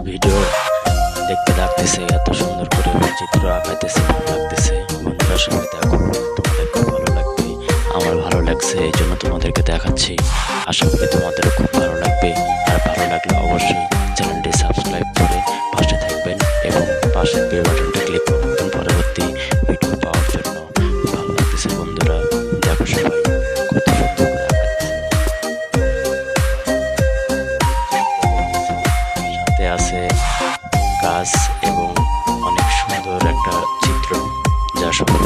Video দেখতে লাগতেছে, এত সুন্দর করে চিত্র আঁকাইতেছে, ভালো লাগতেছে। বন্ধুরা সবাই দেখো, তোমাদেরকে ভালো লাগবে, আমার ভালো লাগছে, এই জন্য তোমাদেরকে দেখাচ্ছি। আশা করি তোমাদেরও খুব ভালো লাগবে। আর ভালো লাগলে অবশ্যই চ্যানেলটি সাবস্ক্রাইব করে পাশে থাকবেন এবং পাশের বেল বাটনটা ক্লিক করবেন পরবর্তী ভিডিও পাওয়ার জন্য। ভালো লাগতেছে বন্ধুরা, দেখো সবাই কত সুন্দর করে আঁকাচ্ছে। সাথে আছে গাছ এবং অনেক সুন্দর একটা চিত্র, যা সবাই